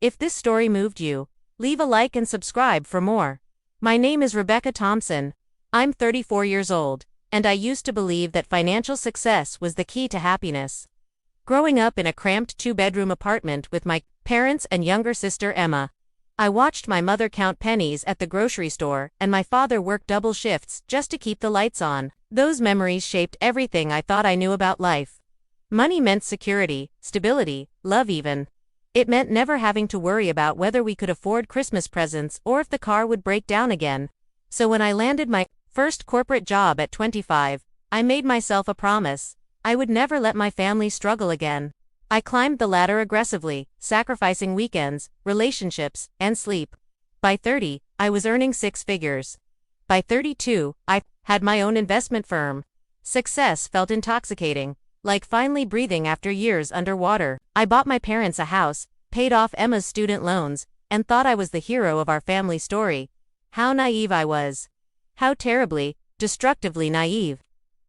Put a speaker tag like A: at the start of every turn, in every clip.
A: If this story moved you, leave a like and subscribe for more. My name is Rebecca Thompson. I'm 34 years old, and I used to believe that financial success was the key to happiness. Growing up in a cramped two-bedroom apartment with my parents and younger sister Emma, I watched my mother count pennies at the grocery store and my father work double shifts just to keep the lights on. Those memories shaped everything I thought I knew about life. Money meant security, stability, love even. It meant never having to worry about whether we could afford Christmas presents or if the car would break down again. So when I landed my first corporate job at 25, I made myself a promise. I would never let my family struggle again. I climbed the ladder aggressively, sacrificing weekends, relationships, and sleep. By 30, I was earning six figures. By 32, I had my own investment firm. Success felt intoxicating, like finally breathing after years underwater. I bought my parents a house, paid off Emma's student loans, and thought I was the hero of our family story. How naive I was. How terribly, destructively naive.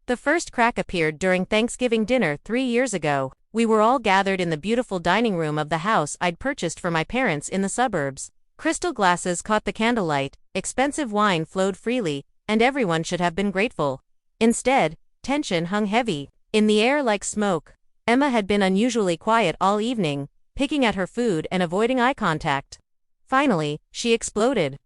A: The first crack appeared during Thanksgiving dinner 3 years ago. We were all gathered in the beautiful dining room of the house I'd purchased for my parents in the suburbs. Crystal glasses caught the candlelight, expensive wine flowed freely, and everyone should have been grateful. Instead, tension hung heavy, in the air like smoke. Emma had been unusually quiet all evening, picking at her food and avoiding eye contact. Finally, she exploded.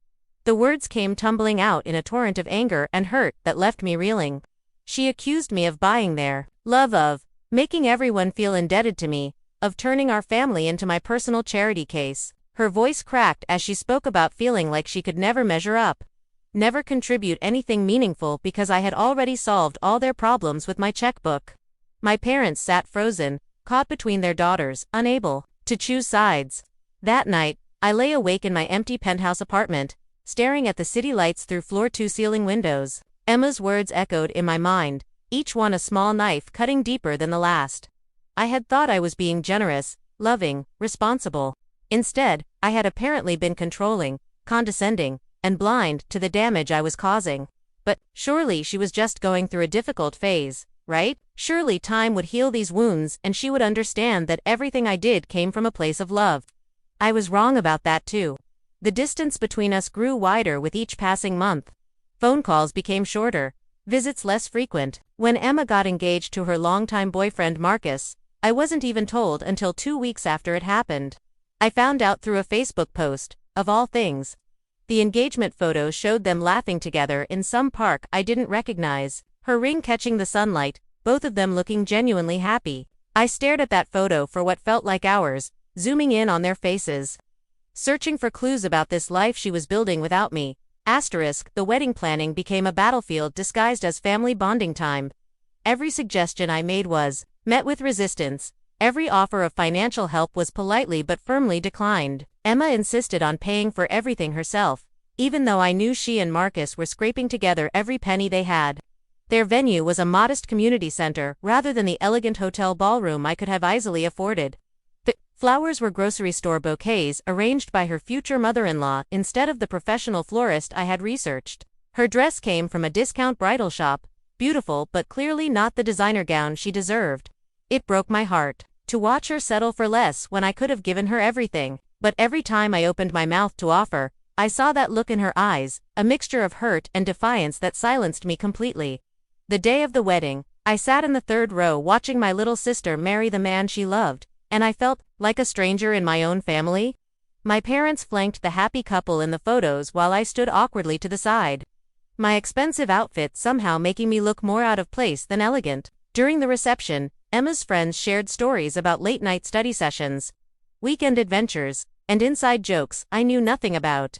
A: The words came tumbling out in a torrent of anger and hurt that left me reeling. She accused me of buying their love, of making everyone feel indebted to me, of turning our family into my personal charity case. Her voice cracked as she spoke about feeling like she could never measure up, never contribute anything meaningful because I had already solved all their problems with my checkbook. My parents sat frozen, caught between their daughters, unable to choose sides. That night, I lay awake in my empty penthouse apartment, staring at the city lights through floor-to-ceiling windows. Emma's words echoed in my mind, each one a small knife cutting deeper than the last. I had thought I was being generous, loving, responsible. Instead, I had apparently been controlling, condescending, and blind to the damage I was causing. But surely she was just going through a difficult phase, right? Surely time would heal these wounds and she would understand that everything I did came from a place of love. I was wrong about that too. The distance between us grew wider with each passing month. Phone calls became shorter, visits less frequent. When Emma got engaged to her longtime boyfriend Marcus, I wasn't even told until 2 weeks after it happened. I found out through a Facebook post, of all things. The engagement photos showed them laughing together in some park I didn't recognize, her ring catching the sunlight, both of them looking genuinely happy. I stared at that photo for what felt like hours, zooming in on their faces, searching for clues about this life she was building without me. The wedding planning became a battlefield disguised as family bonding time. Every suggestion I made was met with resistance. Every offer of financial help was politely but firmly declined. Emma insisted on paying for everything herself, even though I knew she and Marcus were scraping together every penny they had. Their venue was a modest community center rather than the elegant hotel ballroom I could have easily afforded. The flowers were grocery store bouquets arranged by her future mother-in-law instead of the professional florist I had researched. Her dress came from a discount bridal shop, beautiful but clearly not the designer gown she deserved. It broke my heart to watch her settle for less when I could have given her everything. But every time I opened my mouth to offer, I saw that look in her eyes, a mixture of hurt and defiance that silenced me completely. The day of the wedding, I sat in the third row watching my little sister marry the man she loved, and I felt like a stranger in my own family. My parents flanked the happy couple in the photos while I stood awkwardly to the side, my expensive outfit somehow making me look more out of place than elegant. During the reception, Emma's friends shared stories about late-night study sessions, weekend adventures, and inside jokes I knew nothing about.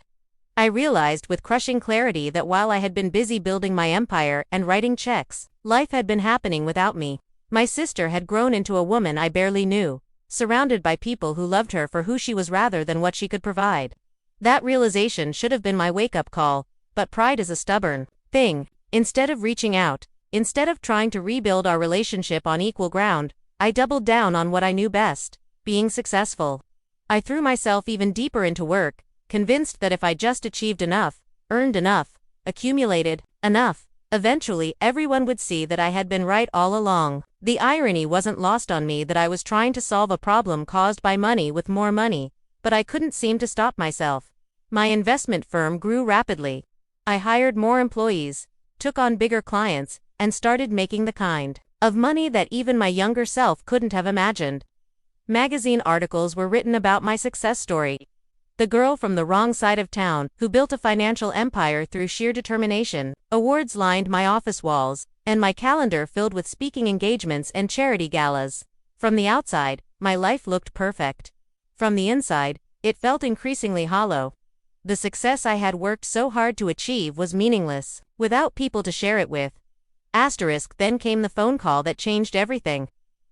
A: I realized with crushing clarity that while I had been busy building my empire and writing checks, life had been happening without me. My sister had grown into a woman I barely knew, surrounded by people who loved her for who she was rather than what she could provide. That realization should have been my wake-up call, but pride is a stubborn thing. Instead of reaching out, instead of trying to rebuild our relationship on equal ground, I doubled down on what I knew best, being successful. I threw myself even deeper into work, convinced that if I just achieved enough, earned enough, accumulated enough, eventually everyone would see that I had been right all along. The irony wasn't lost on me that I was trying to solve a problem caused by money with more money. but I couldn't seem to stop myself. My investment firm grew rapidly. I hired more employees, took on bigger clients, and started making the kind of money that even my younger self couldn't have imagined. Magazine articles were written about my success story. The girl from the wrong side of town, who built a financial empire through sheer determination. Awards lined my office walls, and my calendar filled with speaking engagements and charity galas. From the outside, my life looked perfect. From the inside, it felt increasingly hollow. The success I had worked so hard to achieve was meaningless, without people to share it with. Then came the phone call that changed everything.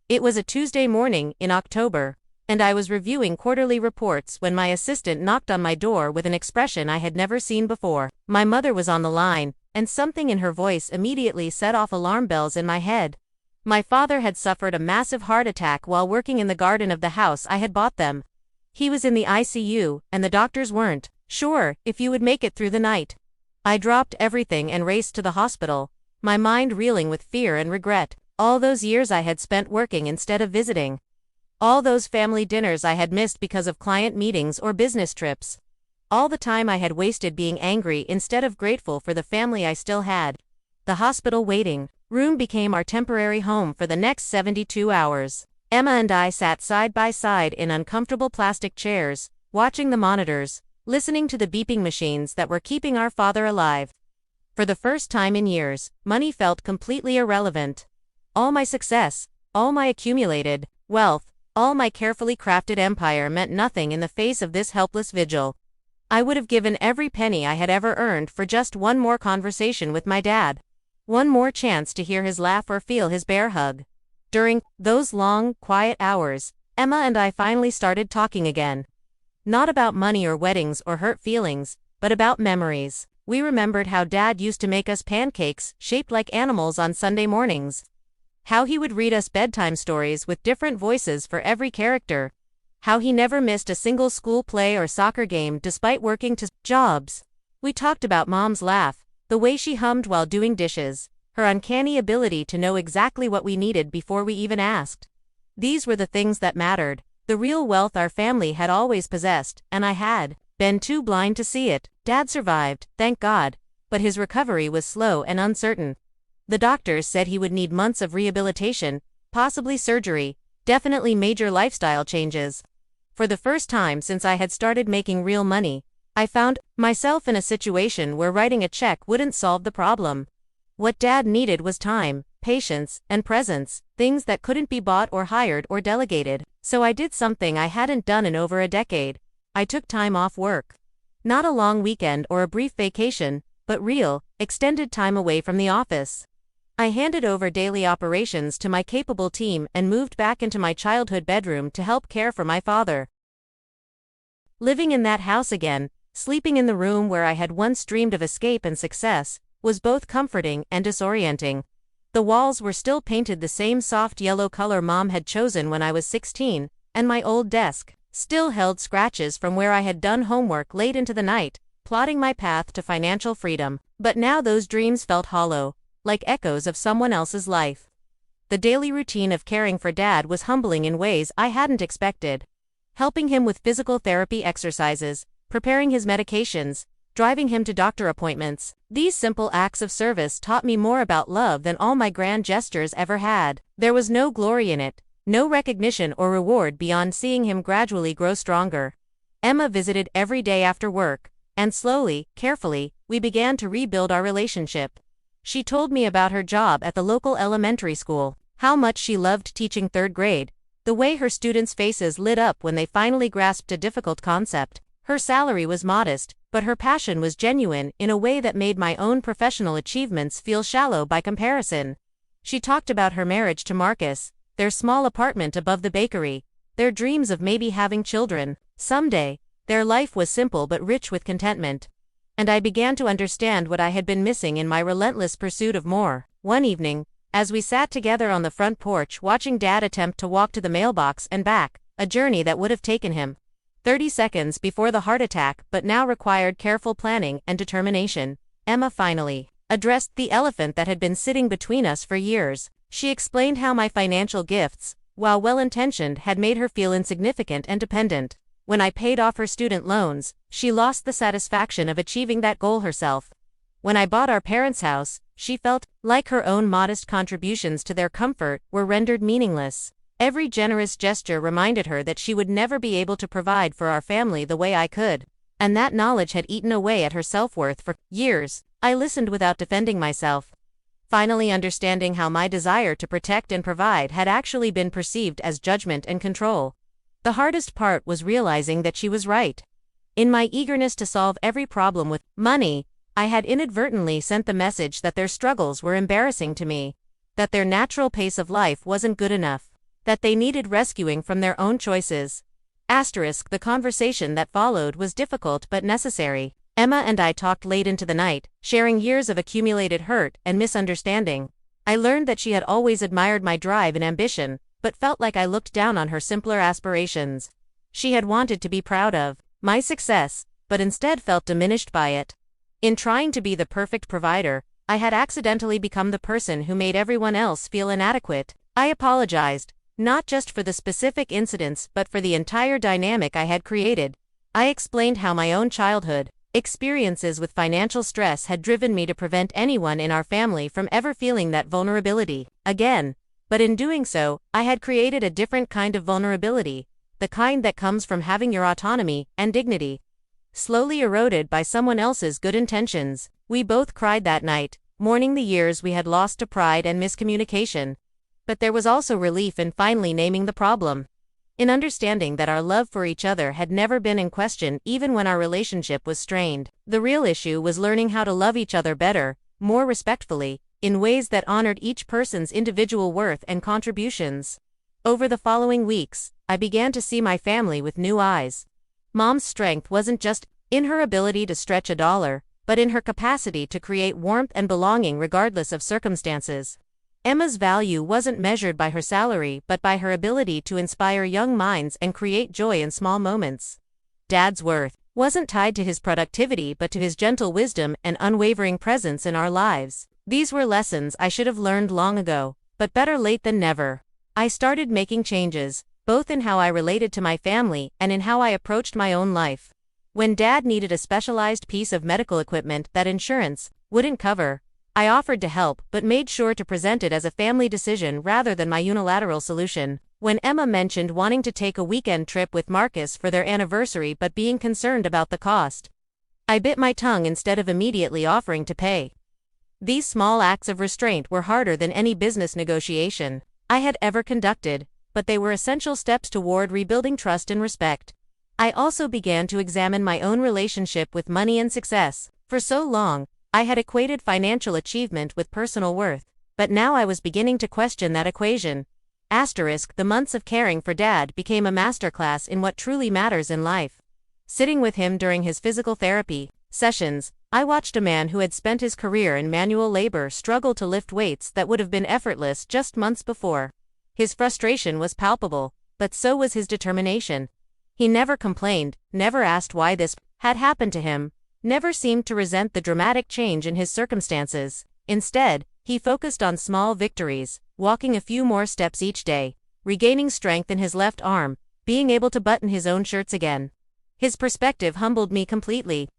A: It was a Tuesday morning in October, and I was reviewing quarterly reports when my assistant knocked on my door with an expression I had never seen before. My mother was on the line, and something in her voice immediately set off alarm bells in my head. My father had suffered a massive heart attack while working in the garden of the house I had bought them. He was in the ICU, and the doctors weren't sure if you would make it through the night. I dropped everything and raced to the hospital, my mind reeling with fear and regret. All those years I had spent working instead of visiting. All those family dinners I had missed because of client meetings or business trips. All the time I had wasted being angry instead of grateful for the family I still had. The hospital waiting room became our temporary home for the next 72 hours. Emma and I sat side by side in uncomfortable plastic chairs, watching the monitors, listening to the beeping machines that were keeping our father alive. For the first time in years, money felt completely irrelevant. All my success, all my accumulated wealth, all my carefully crafted empire meant nothing in the face of this helpless vigil. I would have given every penny I had ever earned for just one more conversation with my dad. One more chance to hear his laugh or feel his bear hug. During those long, quiet hours, Emma and I finally started talking again. Not about money or weddings or hurt feelings, but about memories. We remembered how Dad used to make us pancakes shaped like animals on Sunday mornings. How he would read us bedtime stories with different voices for every character. How he never missed a single school play or soccer game despite working two jobs. We talked about Mom's laugh, the way she hummed while doing dishes, her uncanny ability to know exactly what we needed before we even asked. These were the things that mattered, the real wealth our family had always possessed, and I had been too blind to see it. Dad survived, thank God, but his recovery was slow and uncertain. The doctors said he would need months of rehabilitation, possibly surgery, definitely major lifestyle changes. For the first time since I had started making real money, I found myself in a situation where writing a check wouldn't solve the problem. What Dad needed was time, patience, and presence, things that couldn't be bought or hired or delegated. So I did something I hadn't done in over a decade. I took time off work. Not a long weekend or a brief vacation, but real, extended time away from the office. I handed over daily operations to my capable team and moved back into my childhood bedroom to help care for my father. Living in that house again, sleeping in the room where I had once dreamed of escape and success, was both comforting and disorienting. The walls were still painted the same soft yellow color Mom had chosen when I was 16, and my old desk still held scratches from where I had done homework late into the night, plotting my path to financial freedom. But now those dreams felt hollow, like echoes of someone else's life. The daily routine of caring for Dad was humbling in ways I hadn't expected. Helping him with physical therapy exercises, preparing his medications, driving him to doctor appointments. These simple acts of service taught me more about love than all my grand gestures ever had. There was no glory in it, no recognition or reward beyond seeing him gradually grow stronger. Emma visited every day after work, and slowly, carefully, we began to rebuild our relationship. She told me about her job at the local elementary school, how much she loved teaching third grade, the way her students' faces lit up when they finally grasped a difficult concept. Her salary was modest, but her passion was genuine in a way that made my own professional achievements feel shallow by comparison. She talked about her marriage to Marcus, their small apartment above the bakery, their dreams of maybe having children someday. Their life was simple but rich with contentment. And I began to understand what I had been missing in my relentless pursuit of more. One evening, as we sat together on the front porch watching Dad attempt to walk to the mailbox and back, a journey that would have taken him 30 seconds before the heart attack but now required careful planning and determination, Emma finally addressed the elephant that had been sitting between us for years. She explained how my financial gifts, while well-intentioned, had made her feel insignificant and dependent. When I paid off her student loans, she lost the satisfaction of achieving that goal herself. When I bought our parents' house, she felt like her own modest contributions to their comfort were rendered meaningless. Every generous gesture reminded her that she would never be able to provide for our family the way I could. And that knowledge had eaten away at her self-worth for years. I listened without defending myself, finally understanding how my desire to protect and provide had actually been perceived as judgment and control. The hardest part was realizing that she was right. In my eagerness to solve every problem with money, I had inadvertently sent the message that their struggles were embarrassing to me, that their natural pace of life wasn't good enough, that they needed rescuing from their own choices. The conversation that followed was difficult but necessary. Emma and I talked late into the night, sharing years of accumulated hurt and misunderstanding. I learned that she had always admired my drive and ambition, but felt like I looked down on her simpler aspirations. She had wanted to be proud of my success, but instead felt diminished by it. In trying to be the perfect provider, I had accidentally become the person who made everyone else feel inadequate. I apologized, not just for the specific incidents but for the entire dynamic I had created. I explained how my own childhood experiences with financial stress had driven me to prevent anyone in our family from ever feeling that vulnerability again. But in doing so, I had created a different kind of vulnerability, the kind that comes from having your autonomy and dignity slowly eroded by someone else's good intentions. We both cried that night, mourning the years we had lost to pride and miscommunication. But there was also relief in finally naming the problem, in understanding that our love for each other had never been in question even when our relationship was strained. The real issue was learning how to love each other better, more respectfully, in ways that honored each person's individual worth and contributions. Over the following weeks, I began to see my family with new eyes. Mom's strength wasn't just in her ability to stretch a dollar, but in her capacity to create warmth and belonging regardless of circumstances. Emma's value wasn't measured by her salary but by her ability to inspire young minds and create joy in small moments. Dad's worth wasn't tied to his productivity but to his gentle wisdom and unwavering presence in our lives. These were lessons I should have learned long ago, but better late than never. I started making changes, both in how I related to my family and in how I approached my own life. When Dad needed a specialized piece of medical equipment that insurance wouldn't cover, I offered to help but made sure to present it as a family decision rather than my unilateral solution. When Emma mentioned wanting to take a weekend trip with Marcus for their anniversary but being concerned about the cost, I bit my tongue instead of immediately offering to pay. These small acts of restraint were harder than any business negotiation I had ever conducted, but they were essential steps toward rebuilding trust and respect. I also began to examine my own relationship with money and success. For so long, I had equated financial achievement with personal worth, but now I was beginning to question that equation. The months of caring for Dad became a masterclass in what truly matters in life. Sitting with him during his physical therapy sessions, I watched a man who had spent his career in manual labor struggle to lift weights that would have been effortless just months before. His frustration was palpable, but so was his determination. He never complained, never asked why this had happened to him, never seemed to resent the dramatic change in his circumstances. Instead, he focused on small victories, walking a few more steps each day, regaining strength in his left arm, being able to button his own shirts again. His perspective humbled me completely.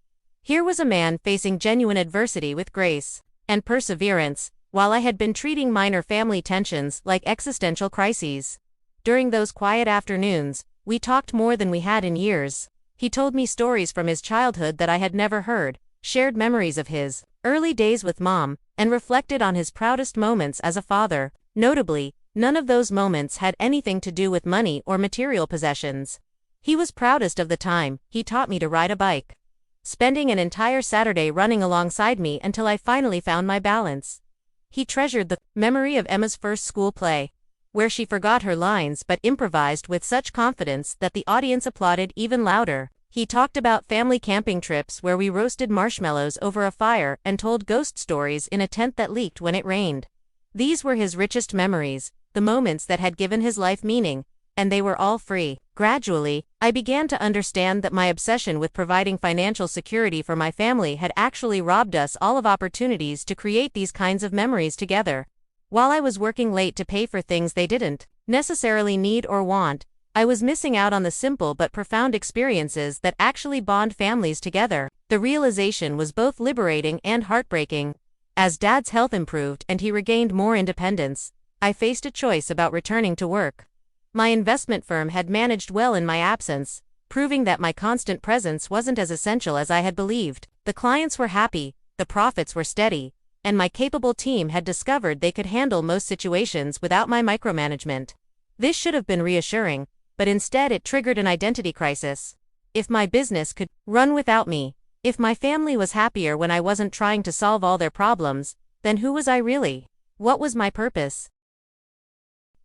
A: Here was a man facing genuine adversity with grace and perseverance, while I had been treating minor family tensions like existential crises. During those quiet afternoons, we talked more than we had in years. He told me stories from his childhood that I had never heard, shared memories of his early days with Mom, and reflected on his proudest moments as a father. Notably, none of those moments had anything to do with money or material possessions. He was proudest of the time he taught me to ride a bike, spending an entire Saturday running alongside me until I finally found my balance. He treasured the memory of Emma's first school play, where she forgot her lines but improvised with such confidence that the audience applauded even louder. He talked about family camping trips where we roasted marshmallows over a fire and told ghost stories in a tent that leaked when it rained. These were his richest memories, the moments that had given his life meaning, and they were all free. Gradually, I began to understand that my obsession with providing financial security for my family had actually robbed us all of opportunities to create these kinds of memories together. While I was working late to pay for things they didn't necessarily need or want, I was missing out on the simple but profound experiences that actually bond families together. The realization was both liberating and heartbreaking. As Dad's health improved and he regained more independence, I faced a choice about returning to work. My investment firm had managed well in my absence, proving that my constant presence wasn't as essential as I had believed. The clients were happy, the profits were steady, and my capable team had discovered they could handle most situations without my micromanagement. This should have been reassuring, but instead it triggered an identity crisis. If my business could run without me, if my family was happier when I wasn't trying to solve all their problems, then who was I really? What was my purpose?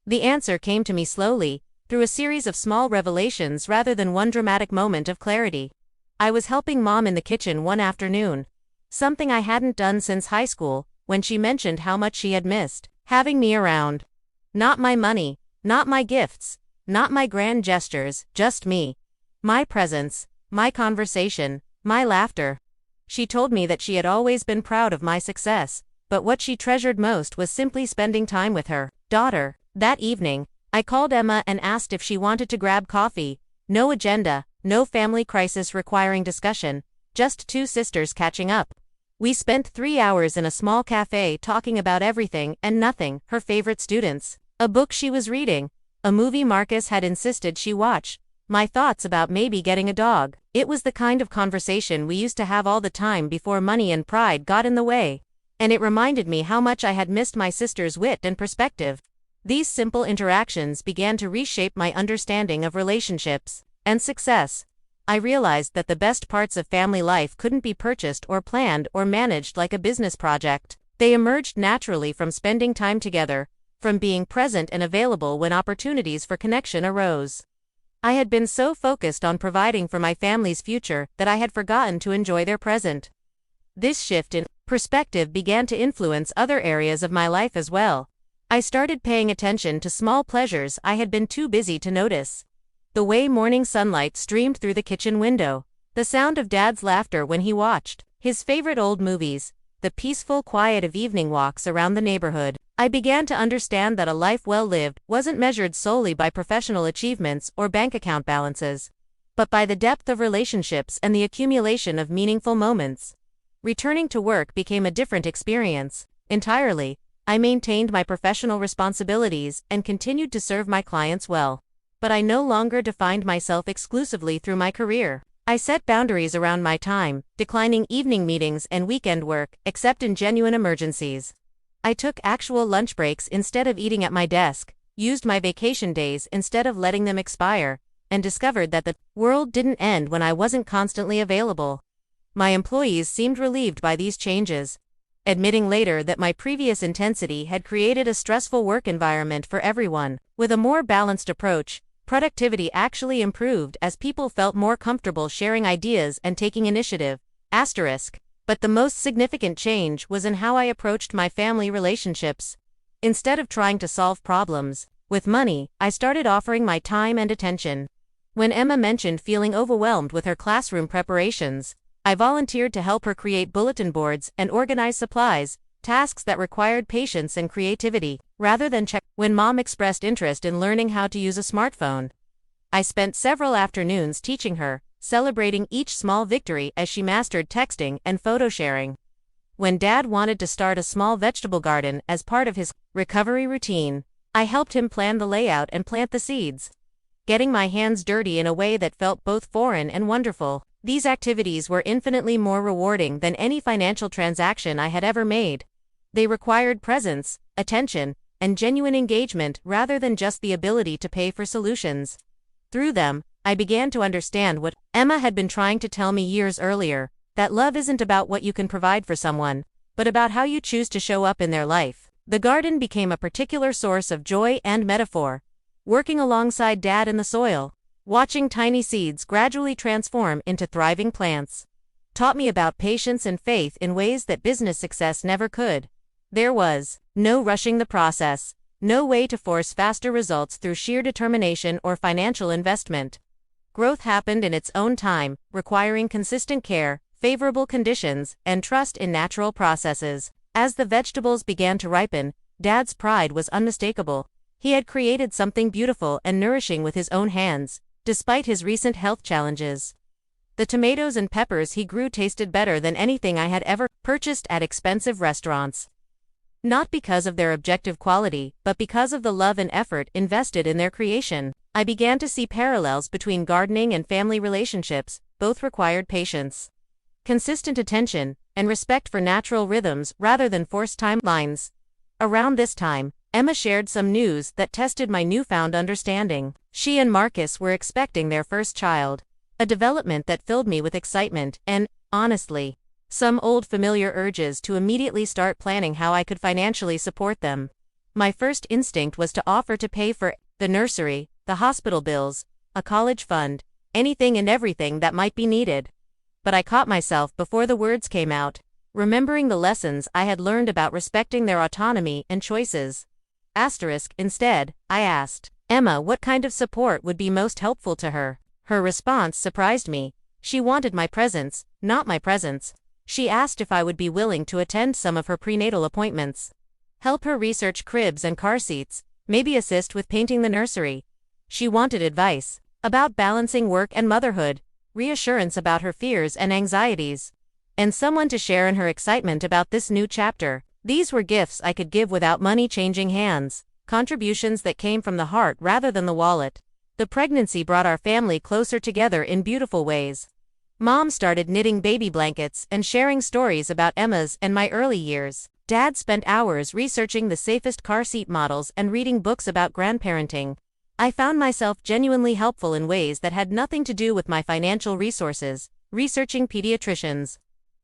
A: The answer came to me slowly, through a series of small revelations rather than one dramatic moment of clarity. I was helping Mom in the kitchen one afternoon, something I hadn't done since high school, when she mentioned how much she had missed having me around. Not my money, not my gifts, not my grand gestures, just me. My presence, my conversation, my laughter. She told me that she had always been proud of my success, but what she treasured most was simply spending time with her daughter. That evening, I called Emma and asked if she wanted to grab coffee. No agenda, no family crisis requiring discussion, just two sisters catching up. We spent 3 hours in a small cafe talking about everything and nothing: her favorite students, a book she was reading, a movie Marcus had insisted she watch, my thoughts about maybe getting a dog. It was the kind of conversation we used to have all the time before money and pride got in the way. And it reminded me how much I had missed my sister's wit and perspective. These simple interactions began to reshape my understanding of relationships and success. I realized that the best parts of family life couldn't be purchased or planned or managed like a business project. They emerged naturally from spending time together, from being present and available when opportunities for connection arose. I had been so focused on providing for my family's future that I had forgotten to enjoy their present. This shift in perspective began to influence other areas of my life as well. I started paying attention to small pleasures I had been too busy to notice. The way morning sunlight streamed through the kitchen window, the sound of Dad's laughter when he watched his favorite old movies, the peaceful quiet of evening walks around the neighborhood. I began to understand that a life well lived wasn't measured solely by professional achievements or bank account balances, but by the depth of relationships and the accumulation of meaningful moments. Returning to work became a different experience entirely. I maintained my professional responsibilities and continued to serve my clients well. But I no longer defined myself exclusively through my career. I set boundaries around my time, declining evening meetings and weekend work, except in genuine emergencies. I took actual lunch breaks instead of eating at my desk, used my vacation days instead of letting them expire, and discovered that the world didn't end when I wasn't constantly available. My employees seemed relieved by these changes, admitting later that my previous intensity had created a stressful work environment for everyone. With a more balanced approach, productivity actually improved as people felt more comfortable sharing ideas and taking initiative. But the most significant change was in how I approached my family relationships. Instead of trying to solve problems with money, I started offering my time and attention. When Emma mentioned feeling overwhelmed with her classroom preparations, I volunteered to help her create bulletin boards and organize supplies, tasks that required patience and creativity, rather than check. When Mom expressed interest in learning how to use a smartphone, I spent several afternoons teaching her, celebrating each small victory as she mastered texting and photo sharing. When Dad wanted to start a small vegetable garden as part of his recovery routine, I helped him plan the layout and plant the seeds, getting my hands dirty in a way that felt both foreign and wonderful. These activities were infinitely more rewarding than any financial transaction I had ever made. They required presence, attention, and genuine engagement rather than just the ability to pay for solutions. Through them, I began to understand what Emma had been trying to tell me years earlier, that love isn't about what you can provide for someone, but about how you choose to show up in their life. The garden became a particular source of joy and metaphor. Working alongside Dad in the soil, watching tiny seeds gradually transform into thriving plants, taught me about patience and faith in ways that business success never could. There was no rushing the process, no way to force faster results through sheer determination or financial investment. Growth happened in its own time, requiring consistent care, favorable conditions, and trust in natural processes. As the vegetables began to ripen, Dad's pride was unmistakable. He had created something beautiful and nourishing with his own hands, despite his recent health challenges. The tomatoes and peppers he grew tasted better than anything I had ever purchased at expensive restaurants. Not because of their objective quality, but because of the love and effort invested in their creation. I began to see parallels between gardening and family relationships. Both required patience, consistent attention, and respect for natural rhythms rather than forced timelines. Around this time, Emma shared some news that tested my newfound understanding. She and Marcus were expecting their first child, a development that filled me with excitement and, honestly, some old familiar urges to immediately start planning how I could financially support them. My first instinct was to offer to pay for the nursery, the hospital bills, a college fund, anything and everything that might be needed. But I caught myself before the words came out, remembering the lessons I had learned about respecting their autonomy and choices. Instead, I asked Emma what kind of support would be most helpful to her. Her response surprised me. She wanted my presence, not my presence. She asked if I would be willing to attend some of her prenatal appointments, help her research cribs and car seats, maybe assist with painting the nursery. She wanted advice about balancing work and motherhood, reassurance about her fears and anxieties, and someone to share in her excitement about this new chapter. These were gifts I could give without money changing hands, contributions that came from the heart rather than the wallet. The pregnancy brought our family closer together in beautiful ways. Mom started knitting baby blankets and sharing stories about Emma's and my early years. Dad spent hours researching the safest car seat models and reading books about grandparenting. I found myself genuinely helpful in ways that had nothing to do with my financial resources, researching pediatricians,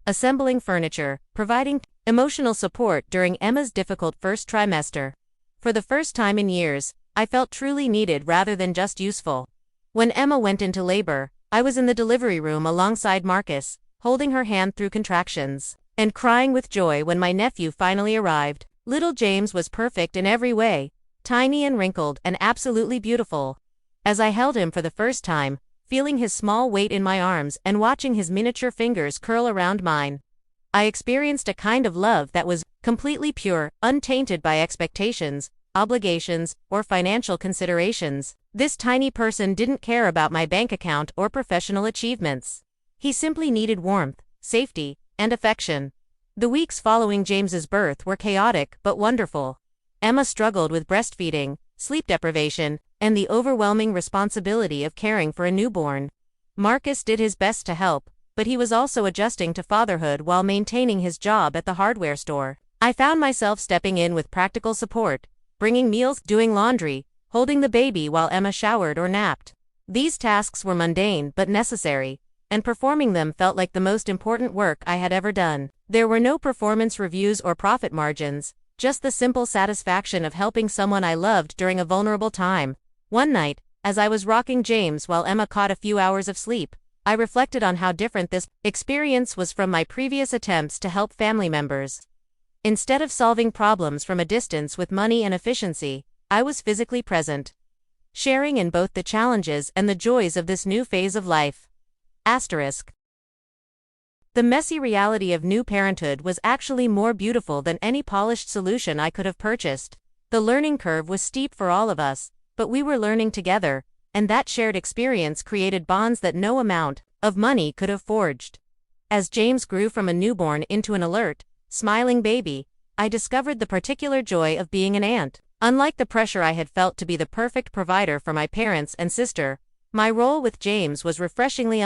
A: assembling furniture, providing emotional support during Emma's difficult first trimester. For the first time in years, I felt truly needed rather than just useful. When Emma went into labor, I was in the delivery room alongside Marcus, holding her hand through contractions, and crying with joy when my nephew finally arrived. Little James was perfect in every way, tiny and wrinkled and absolutely beautiful. As I held him for the first time, feeling his small weight in my arms and watching his miniature fingers curl around mine, I experienced a kind of love that was completely pure, untainted by expectations, obligations, or financial considerations. This tiny person didn't care about my bank account or professional achievements. He simply needed warmth, safety, and affection. The weeks following James's birth were chaotic but wonderful. Emma struggled with breastfeeding, sleep deprivation, and the overwhelming responsibility of caring for a newborn. Marcus did his best to help, but he was also adjusting to fatherhood while maintaining his job at the hardware store. I found myself stepping in with practical support, bringing meals, doing laundry, holding the baby while Emma showered or napped. These tasks were mundane but necessary, and performing them felt like the most important work I had ever done. There were no performance reviews or profit margins, just the simple satisfaction of helping someone I loved during a vulnerable time. One night, as I was rocking James while Emma caught a few hours of sleep, I reflected on how different this experience was from my previous attempts to help family members. Instead of solving problems from a distance with money and efficiency, I was physically present, sharing in both the challenges and the joys of this new phase of life. The messy reality of new parenthood was actually more beautiful than any polished solution I could have purchased. The learning curve was steep for all of us, but we were learning together, and that shared experience created bonds that no amount of money could have forged. As James grew from a newborn into an alert, smiling baby, I discovered the particular joy of being an aunt. Unlike the pressure I had felt to be the perfect provider for my parents and sister, my role with James was refreshingly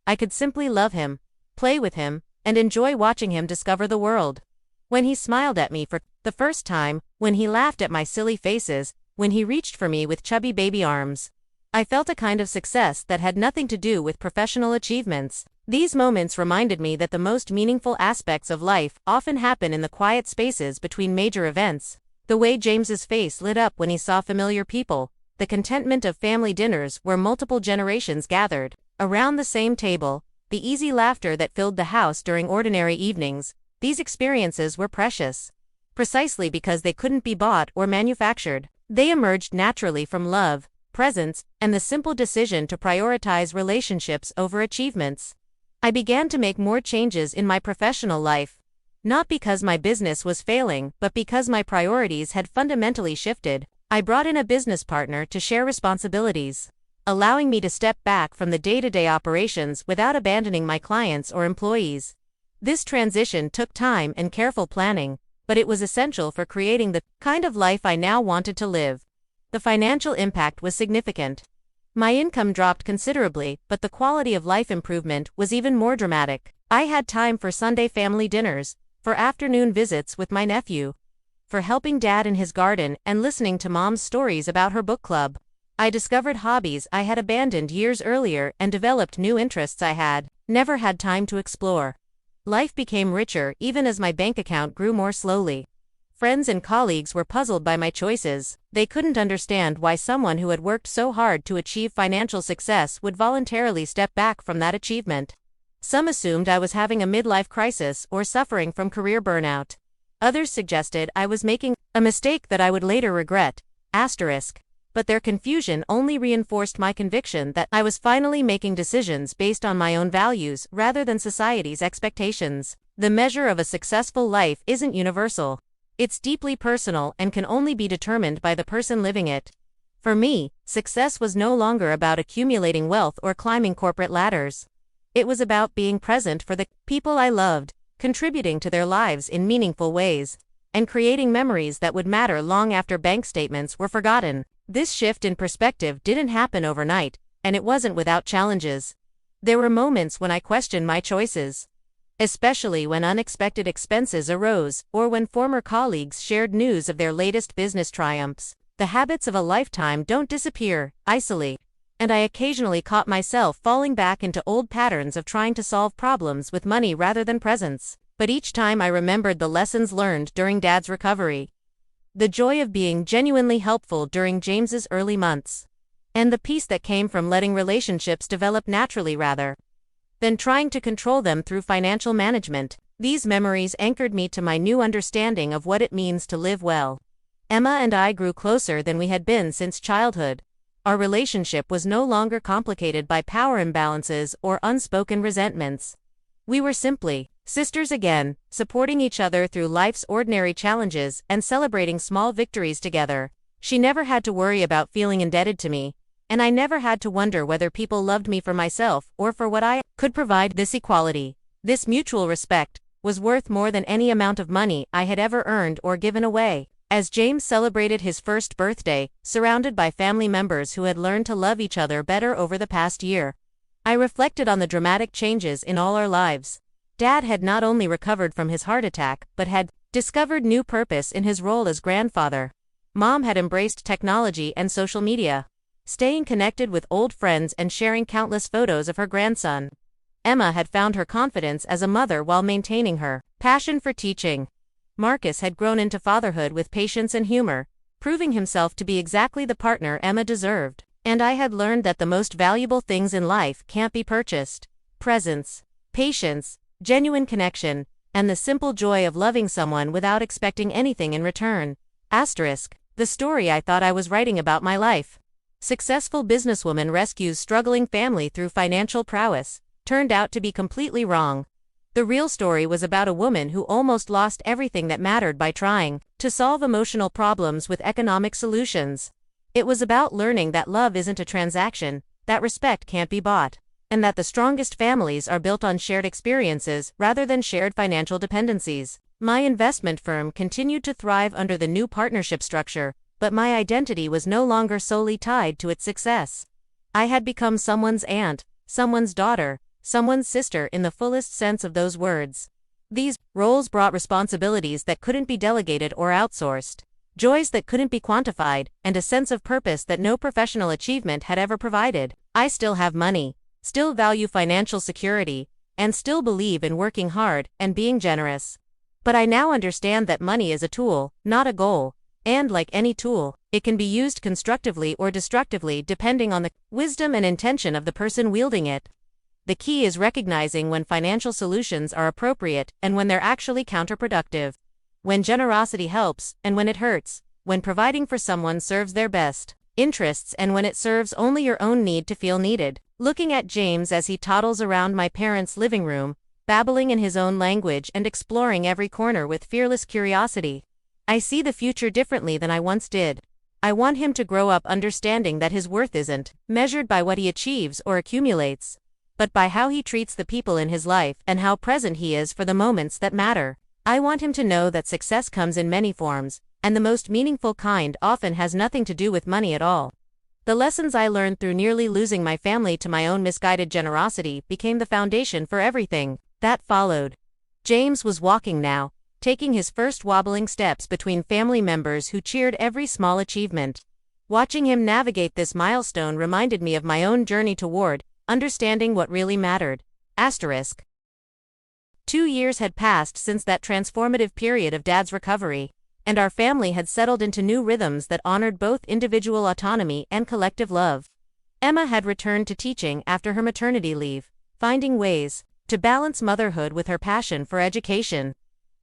A: I could simply love him, play with him, and enjoy watching him discover the world. When he smiled at me for the first time, when he laughed at my silly faces, when he reached for me with chubby baby arms, I felt a kind of success that had nothing to do with professional achievements. These moments reminded me that the most meaningful aspects of life often happen in the quiet spaces between major events. The way James's face lit up when he saw familiar people, the contentment of family dinners where multiple generations gathered around the same table, the easy laughter that filled the house during ordinary evenings, these experiences were precious. Precisely because they couldn't be bought or manufactured, they emerged naturally from love, presence, and the simple decision to prioritize relationships over achievements. I began to make more changes in my professional life, not because my business was failing, but because my priorities had fundamentally shifted. I brought in a business partner to share responsibilities, allowing me to step back from the day-to-day operations without abandoning my clients or employees. This transition took time and careful planning, but it was essential for creating the kind of life I now wanted to live. The financial impact was significant. My income dropped considerably, but the quality of life improvement was even more dramatic. I had time for Sunday family dinners, for afternoon visits with my nephew, for helping Dad in his garden and listening to Mom's stories about her book club. I discovered hobbies I had abandoned years earlier and developed new interests I had never had time to explore. Life became richer even as my bank account grew more slowly. Friends and colleagues were puzzled by my choices. They couldn't understand why someone who had worked so hard to achieve financial success would voluntarily step back from that achievement. Some assumed I was having a midlife crisis or suffering from career burnout. Others suggested I was making a mistake that I would later regret. But their confusion only reinforced my conviction that I was finally making decisions based on my own values rather than society's expectations. The measure of a successful life isn't universal. It's deeply personal and can only be determined by the person living it. For me, success was no longer about accumulating wealth or climbing corporate ladders. It was about being present for the people I loved, contributing to their lives in meaningful ways, and creating memories that would matter long after bank statements were forgotten. This shift in perspective didn't happen overnight, and it wasn't without challenges. There were moments when I questioned my choices, especially when unexpected expenses arose or when former colleagues shared news of their latest business triumphs. The habits of a lifetime don't disappear, isolate, and I occasionally caught myself falling back into old patterns of trying to solve problems with money rather than presence. But each time I remembered the lessons learned during Dad's recovery, the joy of being genuinely helpful during James's early months, and the peace that came from letting relationships develop naturally rather than trying to control them through financial management. These memories anchored me to my new understanding of what it means to live well. Emma and I grew closer than we had been since childhood. Our relationship was no longer complicated by power imbalances or unspoken resentments. We were simply sisters again, supporting each other through life's ordinary challenges and celebrating small victories together. She never had to worry about feeling indebted to me, and I never had to wonder whether people loved me for myself or for what I could provide. This equality, this mutual respect, was worth more than any amount of money I had ever earned or given away. As James celebrated his first birthday, surrounded by family members who had learned to love each other better over the past year, I reflected on the dramatic changes in all our lives. Dad had not only recovered from his heart attack, but had discovered new purpose in his role as grandfather. Mom had embraced technology and social media, staying connected with old friends and sharing countless photos of her grandson. Emma had found her confidence as a mother while maintaining her passion for teaching. Marcus had grown into fatherhood with patience and humor, proving himself to be exactly the partner Emma deserved. And I had learned that the most valuable things in life can't be purchased. Presence, patience, genuine connection, and the simple joy of loving someone without expecting anything in return. The story I thought I was writing about my life. Successful businesswoman rescues struggling family through financial prowess, turned out to be completely wrong. The real story was about a woman who almost lost everything that mattered by trying to solve emotional problems with economic solutions. It was about learning that love isn't a transaction, that respect can't be bought, and that the strongest families are built on shared experiences rather than shared financial dependencies. My investment firm continued to thrive under the new partnership structure, but my identity was no longer solely tied to its success. I had become someone's aunt, someone's daughter, someone's sister in the fullest sense of those words. These roles brought responsibilities that couldn't be delegated or outsourced, joys that couldn't be quantified, and a sense of purpose that no professional achievement had ever provided. I still have money, still value financial security, and still believe in working hard and being generous. But I now understand that money is a tool, not a goal, and like any tool, it can be used constructively or destructively depending on the wisdom and intention of the person wielding it. The key is recognizing when financial solutions are appropriate and when they're actually counterproductive. When generosity helps and when it hurts. When providing for someone serves their best interests and when it serves only your own need to feel needed. Looking at James as he toddles around my parents' living room, babbling in his own language and exploring every corner with fearless curiosity, I see the future differently than I once did. I want him to grow up understanding that his worth isn't measured by what he achieves or accumulates, but by how he treats the people in his life and how present he is for the moments that matter. I want him to know that success comes in many forms, and the most meaningful kind often has nothing to do with money at all. The lessons I learned through nearly losing my family to my own misguided generosity became the foundation for everything that followed. James was walking now, taking his first wobbling steps between family members who cheered every small achievement. Watching him navigate this milestone reminded me of my own journey toward understanding what really mattered. Asterisk. 2 years had passed since that transformative period of Dad's recovery, and our family had settled into new rhythms that honored both individual autonomy and collective love. Emma had returned to teaching after her maternity leave, finding ways to balance motherhood with her passion for education.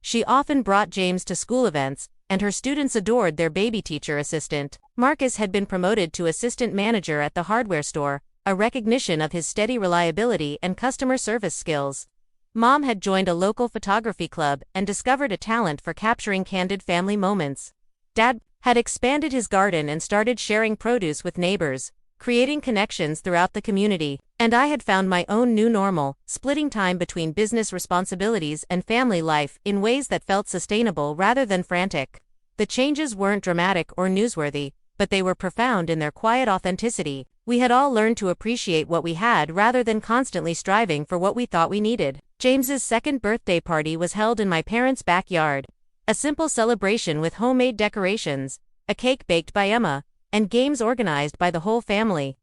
A: She often brought James to school events, and her students adored their baby teacher assistant. Marcus had been promoted to assistant manager at the hardware store, a recognition of his steady reliability and customer service skills. Mom had joined a local photography club and discovered a talent for capturing candid family moments. Dad had expanded his garden and started sharing produce with neighbors, creating connections throughout the community, and I had found my own new normal, splitting time between business responsibilities and family life in ways that felt sustainable rather than frantic. The changes weren't dramatic or newsworthy, but they were profound in their quiet authenticity. We had all learned to appreciate what we had rather than constantly striving for what we thought we needed. James's second birthday party was held in my parents' backyard. A simple celebration with homemade decorations, a cake baked by Emma, and games organized by the whole family.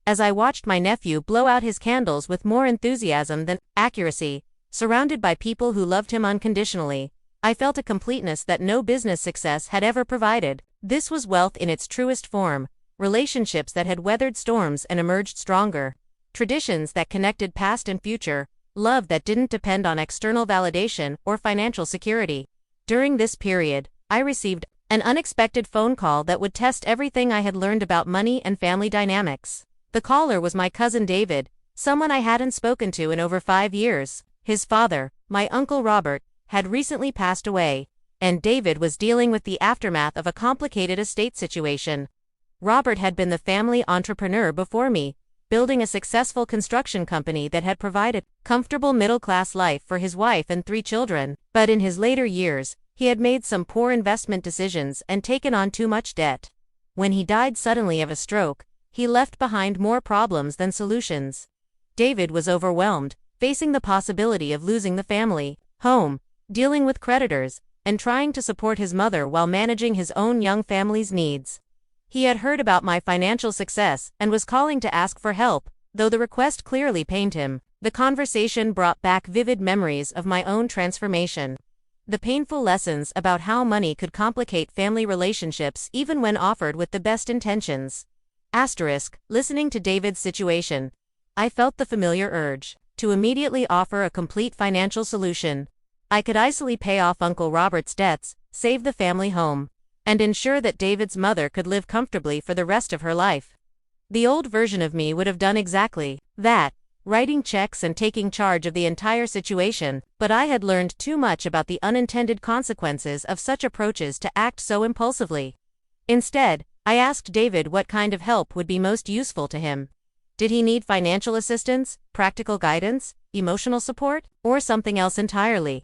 A: As I watched my nephew blow out his candles with more enthusiasm than accuracy, surrounded by people who loved him unconditionally, I felt a completeness that no business success had ever provided. This was wealth in its truest form, relationships that had weathered storms and emerged stronger, traditions that connected past and future, love that didn't depend on external validation or financial security. During this period, I received an unexpected phone call that would test everything I had learned about money and family dynamics. The caller was my cousin David, someone I hadn't spoken to in over 5 years. His father, my Uncle Robert, had recently passed away, and David was dealing with the aftermath of a complicated estate situation. Robert had been the family entrepreneur before me, building a successful construction company that had provided a comfortable middle-class life for his wife and 3 children. But in his later years, he had made some poor investment decisions and taken on too much debt. When he died suddenly of a stroke, he left behind more problems than solutions. David was overwhelmed, facing the possibility of losing the family home, dealing with creditors, and trying to support his mother while managing his own young family's needs. He had heard about my financial success and was calling to ask for help, though the request clearly pained him. The conversation brought back vivid memories of my own transformation. The painful lessons about how money could complicate family relationships even when offered with the best intentions. Asterisk, listening to David's situation, I felt the familiar urge to immediately offer a complete financial solution. I could easily pay off Uncle Robert's debts, save the family home, and ensure that David's mother could live comfortably for the rest of her life. The old version of me would have done exactly that, writing checks and taking charge of the entire situation, but I had learned too much about the unintended consequences of such approaches to act so impulsively. Instead, I asked David what kind of help would be most useful to him. Did he need financial assistance, practical guidance, emotional support, or something else entirely?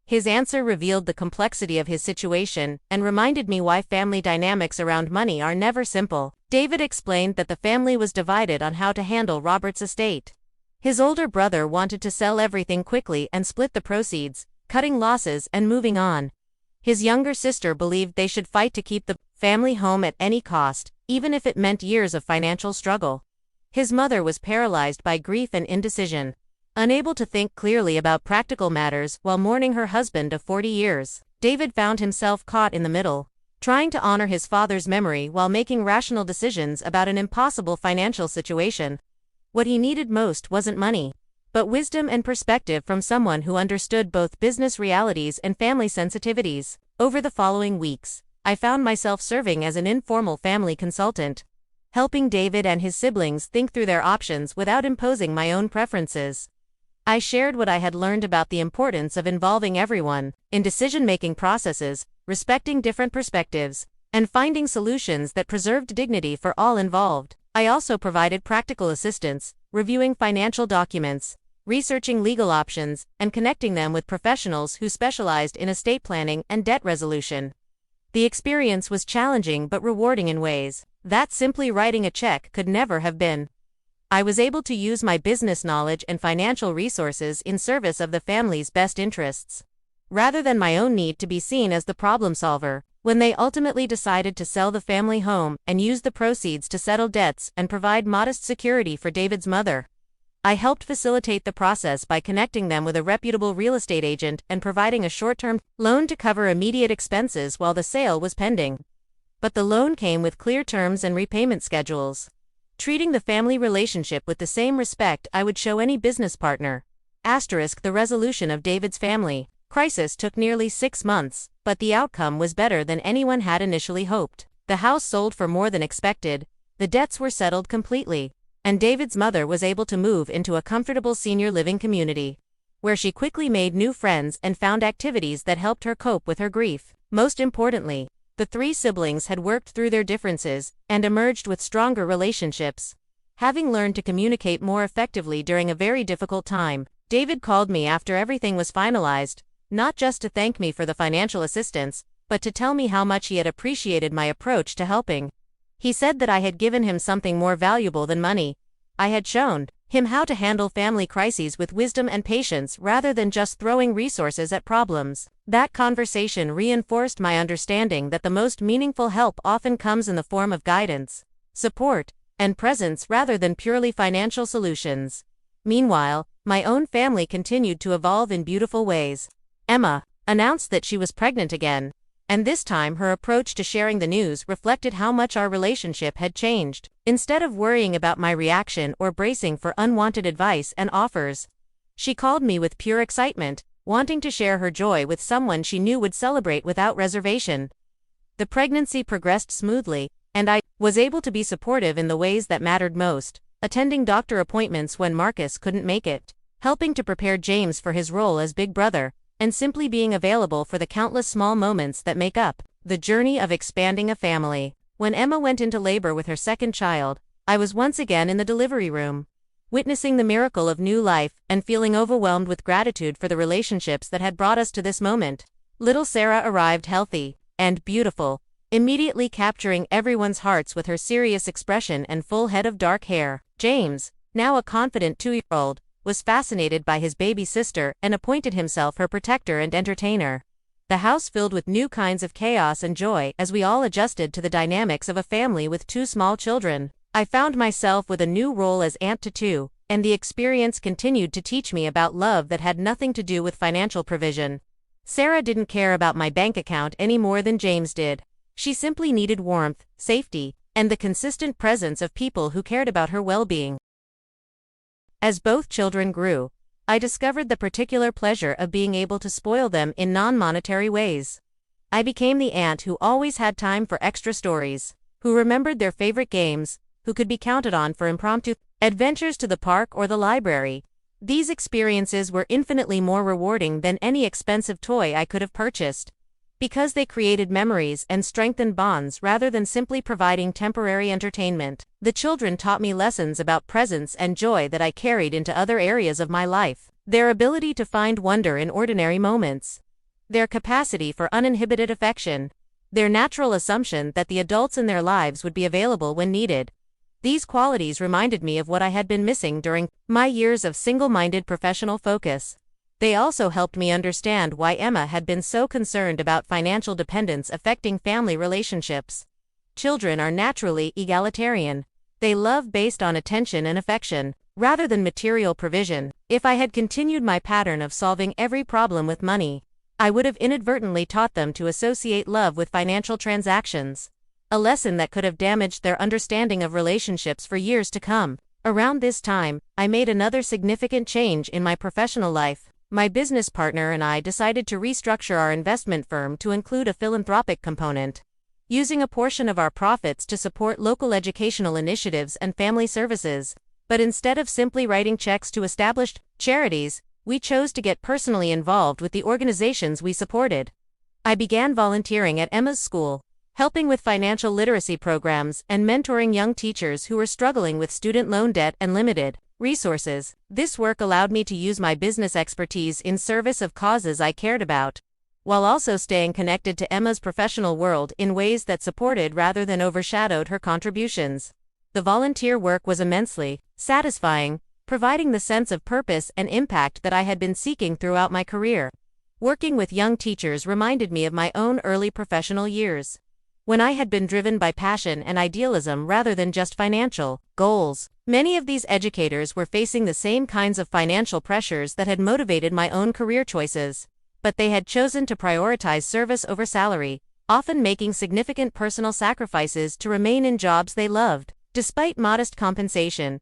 A: His answer revealed the complexity of his situation and reminded me why family dynamics around money are never simple. David explained that the family was divided on how to handle Robert's estate. His older brother wanted to sell everything quickly and split the proceeds, cutting losses and moving on. His younger sister believed they should fight to keep the family home at any cost, even if it meant years of financial struggle. His mother was paralyzed by grief and indecision, unable to think clearly about practical matters while mourning her husband of 40 years. David found himself caught in the middle, trying to honor his father's memory while making rational decisions about an impossible financial situation. What he needed most wasn't money, but wisdom and perspective from someone who understood both business realities and family sensitivities. Over the following weeks, I found myself serving as an informal family consultant, helping David and his siblings think through their options without imposing my own preferences. I shared what I had learned about the importance of involving everyone in decision-making processes, respecting different perspectives, and finding solutions that preserved dignity for all involved. I also provided practical assistance, reviewing financial documents, researching legal options, and connecting them with professionals who specialized in estate planning and debt resolution. The experience was challenging but rewarding in ways that simply writing a check could never have been. I was able to use my business knowledge and financial resources in service of the family's best interests, rather than my own need to be seen as the problem solver. When they ultimately decided to sell the family home and use the proceeds to settle debts and provide modest security for David's mother, I helped facilitate the process by connecting them with a reputable real estate agent and providing a short-term loan to cover immediate expenses while the sale was pending. But the loan came with clear terms and repayment schedules, treating the family relationship with the same respect I would show any business partner. The resolution of David's family crisis took nearly 6 months, but the outcome was better than anyone had initially hoped. The house sold for more than expected, the debts were settled completely, and David's mother was able to move into a comfortable senior living community, where she quickly made new friends and found activities that helped her cope with her grief. Most importantly, the 3 siblings had worked through their differences and emerged with stronger relationships, having learned to communicate more effectively during a very difficult time. David called me after everything was finalized, not just to thank me for the financial assistance, but to tell me how much he had appreciated my approach to helping. He said that I had given him something more valuable than money. I had shown him how to handle family crises with wisdom and patience rather than just throwing resources at problems. That conversation reinforced my understanding that the most meaningful help often comes in the form of guidance, support, and presence rather than purely financial solutions. Meanwhile, my own family continued to evolve in beautiful ways. Emma announced that she was pregnant again, and this time her approach to sharing the news reflected how much our relationship had changed. Instead of worrying about my reaction or bracing for unwanted advice and offers, she called me with pure excitement, wanting to share her joy with someone she knew would celebrate without reservation. The pregnancy progressed smoothly, and I was able to be supportive in the ways that mattered most, attending doctor appointments when Marcus couldn't make it, helping to prepare James for his role as big brother, and simply being available for the countless small moments that make up the journey of expanding a family. When Emma went into labor with her second child, I was once again in the delivery room, witnessing the miracle of new life and feeling overwhelmed with gratitude for the relationships that had brought us to this moment. Little Sarah arrived healthy and beautiful, immediately capturing everyone's hearts with her serious expression and full head of dark hair. James, now a confident 2-year-old, was fascinated by his baby sister and appointed himself her protector and entertainer. The house filled with new kinds of chaos and joy as we all adjusted to the dynamics of a family with 2 small children. I found myself with a new role as aunt to 2, and the experience continued to teach me about love that had nothing to do with financial provision. Sarah didn't care about my bank account any more than James did. She simply needed warmth, safety, and the consistent presence of people who cared about her well-being. As both children grew, I discovered the particular pleasure of being able to spoil them in non-monetary ways. I became the aunt who always had time for extra stories, who remembered their favorite games, who could be counted on for impromptu adventures to the park or the library. These experiences were infinitely more rewarding than any expensive toy I could have purchased, because they created memories and strengthened bonds rather than simply providing temporary entertainment. The children taught me lessons about presence and joy that I carried into other areas of my life. Their ability to find wonder in ordinary moments, their capacity for uninhibited affection, their natural assumption that the adults in their lives would be available when needed. These qualities reminded me of what I had been missing during my years of single-minded professional focus. They also helped me understand why Emma had been so concerned about financial dependence affecting family relationships. Children are naturally egalitarian. They love based on attention and affection, rather than material provision. If I had continued my pattern of solving every problem with money, I would have inadvertently taught them to associate love with financial transactions, a lesson that could have damaged their understanding of relationships for years to come. Around this time, I made another significant change in my professional life. My business partner and I decided to restructure our investment firm to include a philanthropic component, using a portion of our profits to support local educational initiatives and family services. But instead of simply writing checks to established charities, we chose to get personally involved with the organizations we supported. I began volunteering at Emma's school, helping with financial literacy programs and mentoring young teachers who were struggling with student loan debt and limited resources. This work allowed me to use my business expertise in service of causes I cared about, while also staying connected to Emma's professional world in ways that supported rather than overshadowed her contributions. The volunteer work was immensely satisfying, providing the sense of purpose and impact that I had been seeking throughout my career. Working with young teachers reminded me of my own early professional years, when I had been driven by passion and idealism rather than just financial goals. Many of these educators were facing the same kinds of financial pressures that had motivated my own career choices, but they had chosen to prioritize service over salary, often making significant personal sacrifices to remain in jobs they loved. Despite modest compensation,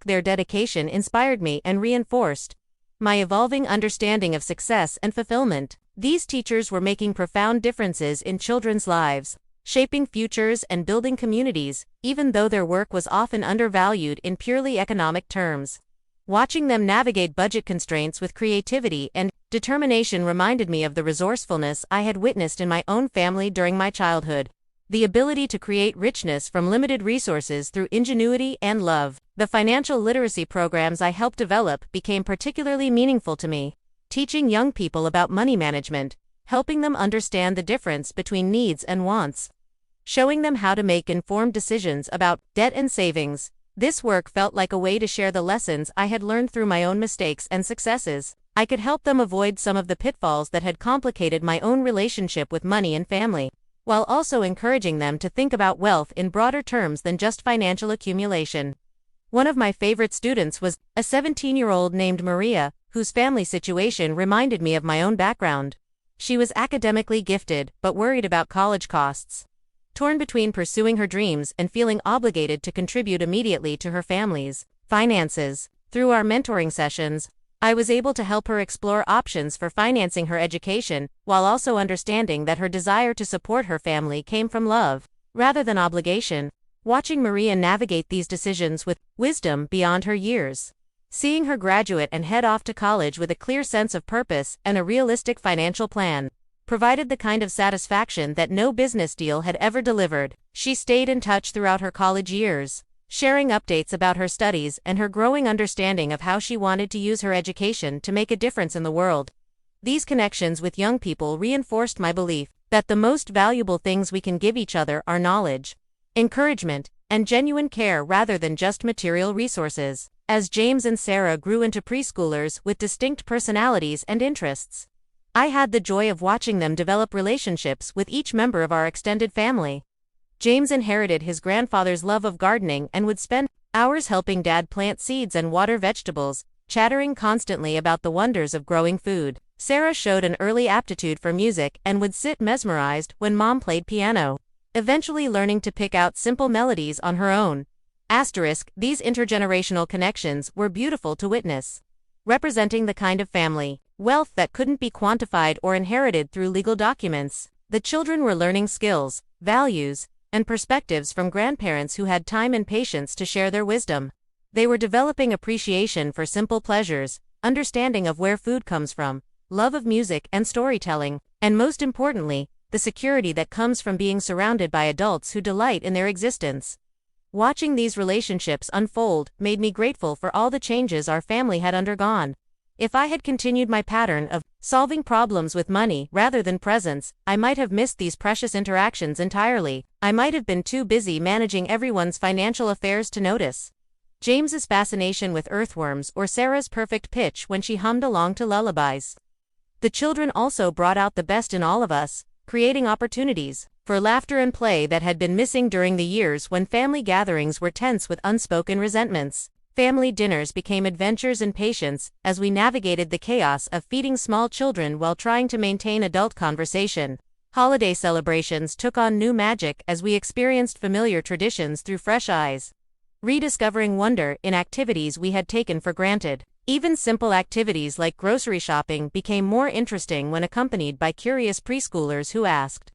A: their dedication inspired me and reinforced my evolving understanding of success and fulfillment. These teachers were making profound differences in children's lives, shaping futures and building communities, even though their work was often undervalued in purely economic terms. Watching them navigate budget constraints with creativity and determination reminded me of the resourcefulness I had witnessed in my own family during my childhood. The ability to create richness from limited resources through ingenuity and love. The financial literacy programs I helped develop became particularly meaningful to me, teaching young people about money management, helping them understand the difference between needs and wants, showing them how to make informed decisions about debt and savings. This work felt like a way to share the lessons I had learned through my own mistakes and successes. I could help them avoid some of the pitfalls that had complicated my own relationship with money and family, while also encouraging them to think about wealth in broader terms than just financial accumulation. One of my favorite students was a 17-year-old named Maria, whose family situation reminded me of my own background. She was academically gifted, but worried about college costs. Torn between pursuing her dreams and feeling obligated to contribute immediately to her family's finances. Through our mentoring sessions, I was able to help her explore options for financing her education, while also understanding that her desire to support her family came from love, rather than obligation. Watching Maria navigate these decisions with wisdom beyond her years, seeing her graduate and head off to college with a clear sense of purpose and a realistic financial plan, provided the kind of satisfaction that no business deal had ever delivered. She stayed in touch throughout her college years, sharing updates about her studies and her growing understanding of how she wanted to use her education to make a difference in the world. These connections with young people reinforced my belief that the most valuable things we can give each other are knowledge, encouragement, and genuine care rather than just material resources. As James and Sarah grew into preschoolers with distinct personalities and interests, I had the joy of watching them develop relationships with each member of our extended family. James inherited his grandfather's love of gardening and would spend hours helping Dad plant seeds and water vegetables, chattering constantly about the wonders of growing food. Sarah showed an early aptitude for music and would sit mesmerized when Mom played piano, eventually learning to pick out simple melodies on her own. These intergenerational connections were beautiful to witness, representing the kind of family wealth that couldn't be quantified or inherited through legal documents. The children were learning skills, values, and perspectives from grandparents who had time and patience to share their wisdom. They were developing appreciation for simple pleasures, understanding of where food comes from, love of music and storytelling, and most importantly, the security that comes from being surrounded by adults who delight in their existence. Watching these relationships unfold made me grateful for all the changes our family had undergone. If I had continued my pattern of solving problems with money rather than presents, I might have missed these precious interactions entirely. I might have been too busy managing everyone's financial affairs to notice James's fascination with earthworms or Sarah's perfect pitch when she hummed along to lullabies. The children also brought out the best in all of us, creating opportunities for laughter and play that had been missing during the years when family gatherings were tense with unspoken resentments. Family dinners became adventures in patience as we navigated the chaos of feeding small children while trying to maintain adult conversation. Holiday celebrations took on new magic as we experienced familiar traditions through fresh eyes, rediscovering wonder in activities we had taken for granted. Even simple activities like grocery shopping became more interesting when accompanied by curious preschoolers who asked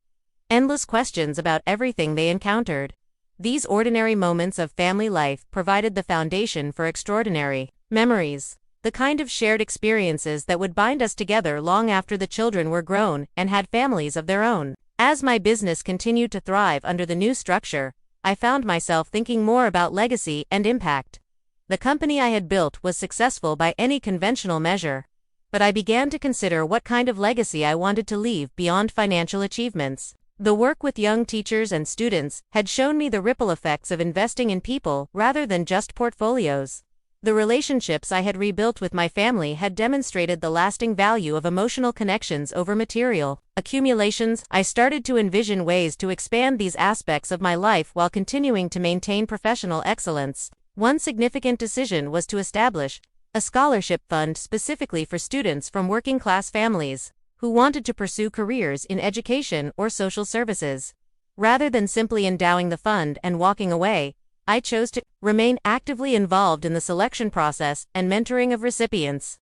A: endless questions about everything they encountered. These ordinary moments of family life provided the foundation for extraordinary memories, the kind of shared experiences that would bind us together long after the children were grown and had families of their own. As my business continued to thrive under the new structure, I found myself thinking more about legacy and impact. The company I had built was successful by any conventional measure, but I began to consider what kind of legacy I wanted to leave beyond financial achievements. The work with young teachers and students had shown me the ripple effects of investing in people rather than just portfolios. The relationships I had rebuilt with my family had demonstrated the lasting value of emotional connections over material accumulations. I started to envision ways to expand these aspects of my life while continuing to maintain professional excellence. One significant decision was to establish a scholarship fund specifically for students from working-class families who wanted to pursue careers in education or social services. Rather than simply endowing the fund and walking away, I chose to remain actively involved in the selection process and mentoring of recipients.